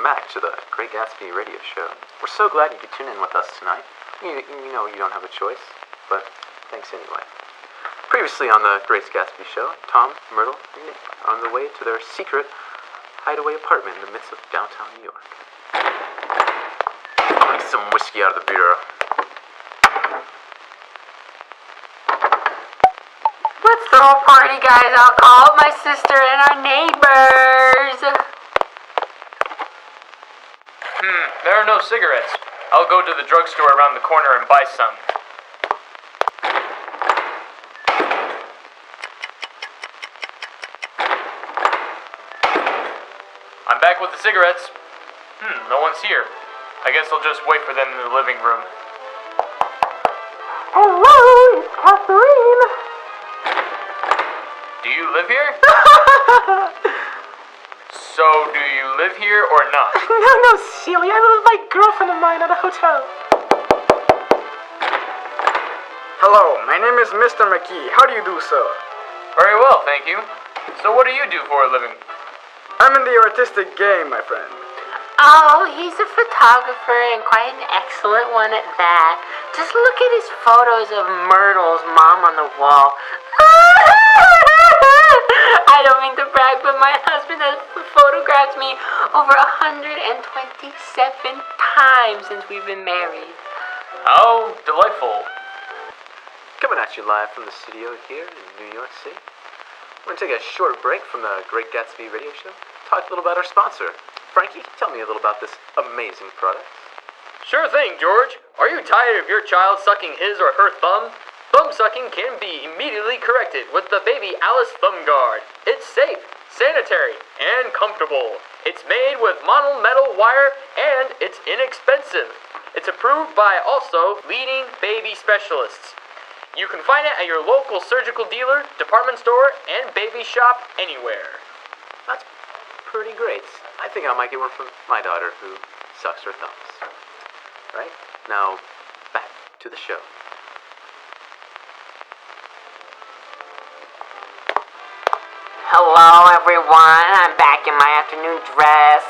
welcome back to the Great Gatsby radio show. We're so glad you could tune in with us tonight. You know you don't have a choice, but thanks anyway. Previously on the Great Gatsby show, Tom, Myrtle, and Nick are on the way to their secret hideaway apartment in the midst of downtown New York. Get some whiskey out of the bureau. Let's throw a party, guys. I'll call up my sister and our neighbors. There are no cigarettes. I'll go to the drugstore around the corner and buy some. I'm back with the cigarettes. No one's here. I guess I'll just wait for them in the living room. Hello, it's Catherine. Do you live here? So, do you live here or not? No, silly. I live with my girlfriend of mine at a hotel. Hello, my name is Mr. McKee. How do you do, sir? Very well, thank you. So what do you do for a living? I'm in the artistic game, my friend. Oh, he's a photographer and quite an excellent one at that. Just look at his photos of Myrtle's mom on the wall. I don't mean to brag, but my husband has photographed me over 127 times since we've been married. How delightful. Coming at you live from the studio here in New York City. We're going to take a short break from the Great Gatsby radio show. Talk a little about our sponsor. Frankie, tell me a little about this amazing product. Sure thing, George. Are you tired of your child sucking his or her thumb? Thumb sucking can be immediately corrected with the Baby Alice Thumb Guard. It's safe, sanitary, and comfortable. It's made with mono-metal wire and it's inexpensive. It's approved by also leading baby specialists. You can find it at your local surgical dealer, department store, and baby shop anywhere. That's pretty great. I think I might get one for my daughter who sucks her thumbs. Right? Now, back to the show. Hello, everyone. I'm back in my afternoon dress.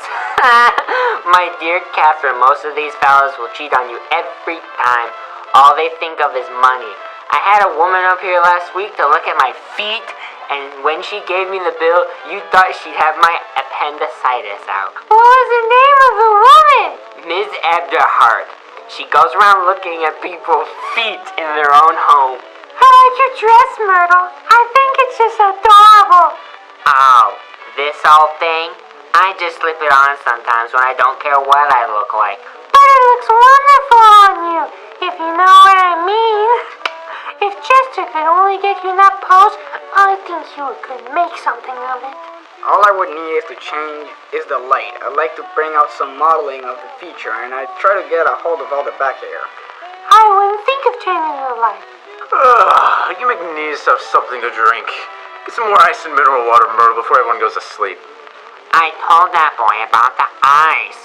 My dear Catherine, most of these fellas will cheat on you every time. All they think of is money. I had a woman up here last week to look at my feet, and when she gave me the bill, you thought she'd have my appendicitis out. What was the name of the woman? Ms. Ebderhart. She goes around looking at people's feet in their own home. I like your dress, Myrtle. I think it's just adorable. Oh, this old thing? I just slip it on sometimes when I don't care what I look like. But it looks wonderful on you, if you know what I mean. If Chester could only get you in that pose, I think you could make something of it. All I would need is to change is the light. I'd like to bring out some modeling of the feature, and I try to get a hold of all the back hair. I wouldn't think of changing the light. You make me need yourself something to drink. Get some more ice and mineral water, Myrtle, before everyone goes to sleep. I told that boy about the ice.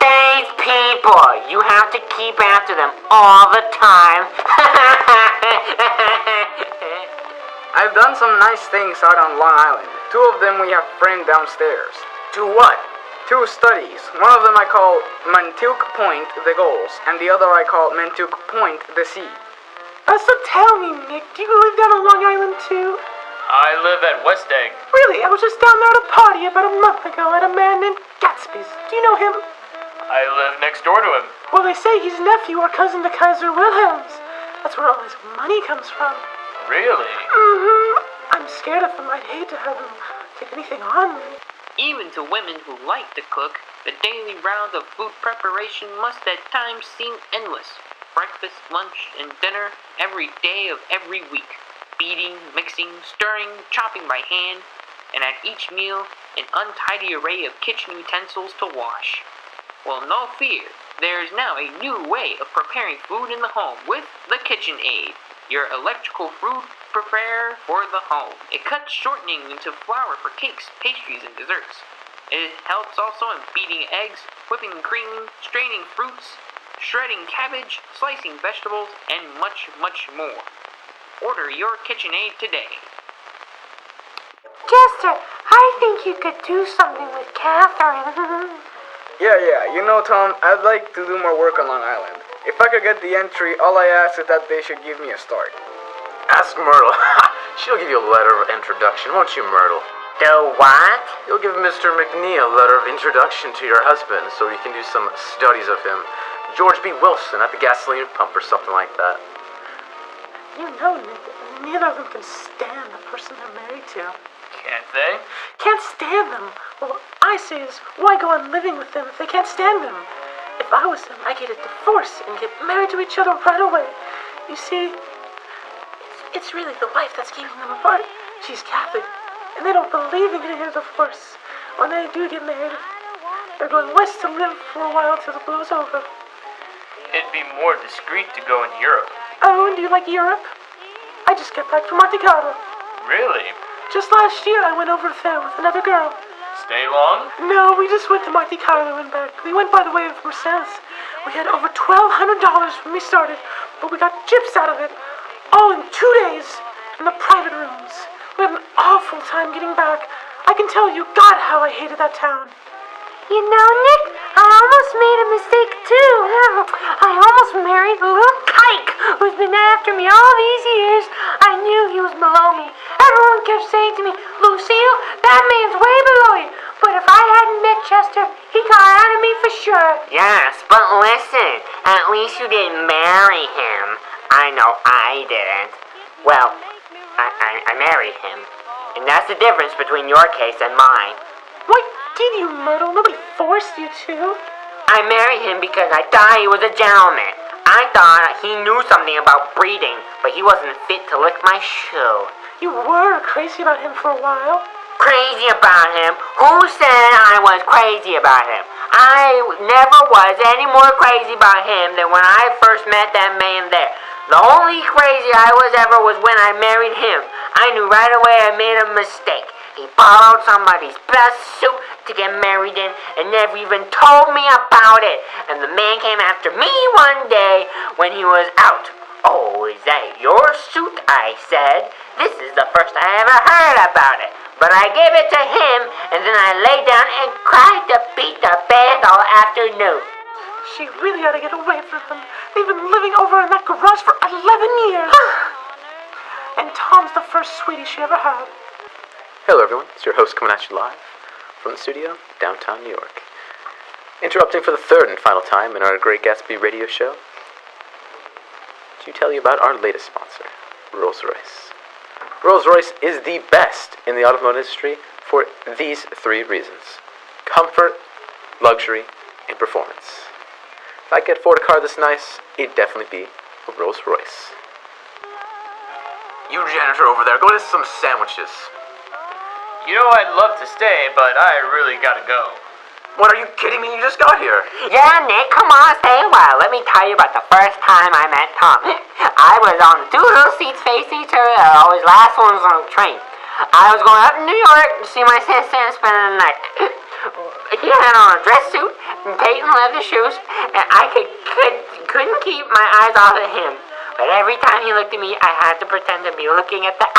These people, you have to keep after them all the time. I've done some nice things out on Long Island. 2 of them we have framed downstairs. Do what? 2 studies. One of them I call Montauk Point, the goals, and the other I call Montauk Point, the sea. So tell me, Nick, do you live down on Long Island too? I live at West Egg. Really? I was just down there at a party about a month ago at a man named Gatsby's. Do you know him? I live next door to him. Well, they say he's nephew or cousin to Kaiser Wilhelm's. That's where all his money comes from. Really? I'm scared of him. I'd hate to have him take anything on me. Even to women who like to cook, the daily round of food preparation must at times seem endless. Breakfast, lunch, and dinner every day of every week. Beating, mixing, stirring, chopping by hand, and at each meal, an untidy array of kitchen utensils to wash. Well, no fear. There is now a new way of preparing food in the home with the KitchenAid, your electrical food preparer for the home. It cuts shortening into flour for cakes, pastries, and desserts. It helps also in beating eggs, whipping cream, straining fruits, shredding cabbage, slicing vegetables, and much, much more. Order your KitchenAid today. Chester, I think you could do something with Catherine. Yeah. You know, Tom, I'd like to do more work on Long Island. If I could get the entry, all I ask is that they should give me a start. Ask Myrtle. She'll give you a letter of introduction, won't you, Myrtle? Do what? You'll give Mr. McNee a letter of introduction to your husband so he can do some studies of him. George B. Wilson at the gasoline pump or something like that. You know, Nick, neither of them can stand the person they're married to. Can't they? Can't stand them. Well, what I say is, why go on living with them if they can't stand them? If I was them, I'd get a divorce and get married to each other right away. You see, it's really the wife that's keeping them apart. She's Catholic, and they don't believe in getting a divorce. When they do get married, they're going west to live for a while till the blow's over. It'd be more discreet to go in Europe. Oh, and do you like Europe? I just got back from Monte Carlo. Really? Just last year, I went over there with another girl. Stay long? No, we just went to Monte Carlo and back. We went by the way of Marseilles. We had over $1,200 when we started, but we got gyps out of it. All in 2 days, in the private rooms. We had an awful time getting back. I can tell you, God, how I hated that town. You know, Nick, I almost made a mistake too. I almost married a little kike who's been after me all these years. I knew he was below me. Everyone kept saying to me, Lucille, that man's way below you. But if I hadn't met Chester, he got out of me for sure. Yes, but listen, at least you didn't marry him. I know I didn't. Well, I married him. And that's the difference between your case and mine. Why did you, Myrtle? Nobody forced you to. I married him because I thought he was a gentleman. I thought he knew something about breeding, but he wasn't fit to lick my shoe. You were crazy about him for a while. Crazy about him? Who said I was crazy about him? I never was any more crazy about him than when I first met that man there. The only crazy I was ever was when I married him. I knew right away I made a mistake. He borrowed somebody's best suit to get married in and never even told me about it. And the man came after me one day when he was out. Oh, is that your suit? I said. This is the first I ever heard about it. But I gave it to him, and then I lay down and cried to beat the bed all afternoon. She really ought to get away from him. They've been living over in that garage for 11 years. And Tom's the first sweetie she ever had. Hello everyone, it's your host coming at you live from the studio, downtown New York. Interrupting for the third and final time in our Great Gatsby radio show to tell you about our latest sponsor, Rolls-Royce. Rolls-Royce is the best in the automotive industry for these three reasons: comfort, luxury, and performance. If I could afford a car this nice, it'd definitely be a Rolls-Royce. You janitor over there, go get some sandwiches. You know, I'd love to stay, but I really gotta go. What, are you kidding me? You just got here. Yeah, Nick, come on, stay a while. Let me tell you about the first time I met Tom. I was on the two little seats facing each other. Always last ones on the train. I was going up to New York to see my sister and spending the night. He had on a dress suit and patent leather shoes, and I couldn't keep my eyes off of him. But every time he looked at me, I had to pretend to be looking at the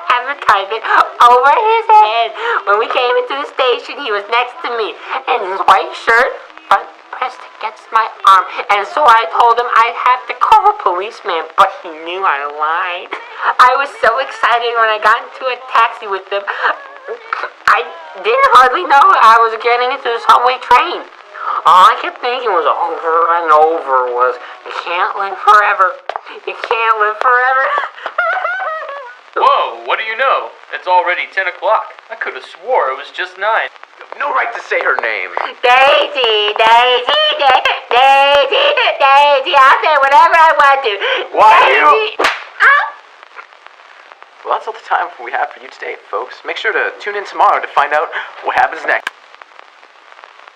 advertisement over his head. When we came into the station, he was next to me, and his white shirt pressed against my arm. And so I told him I'd have to call a policeman, but he knew I lied. I was so excited when I got into a taxi with him. I didn't hardly know I was getting into the subway train. All I kept thinking was over and over was, you can't live forever. You can't live forever. Whoa, what do you know? It's already 10 o'clock. I could have swore it was just 9. No right to say her name. Daisy, Daisy, Daisy, Daisy, I'll say whatever I want to. Why Daisy. Well, that's all the time we have for you today, folks. Make sure to tune in tomorrow to find out what happens next.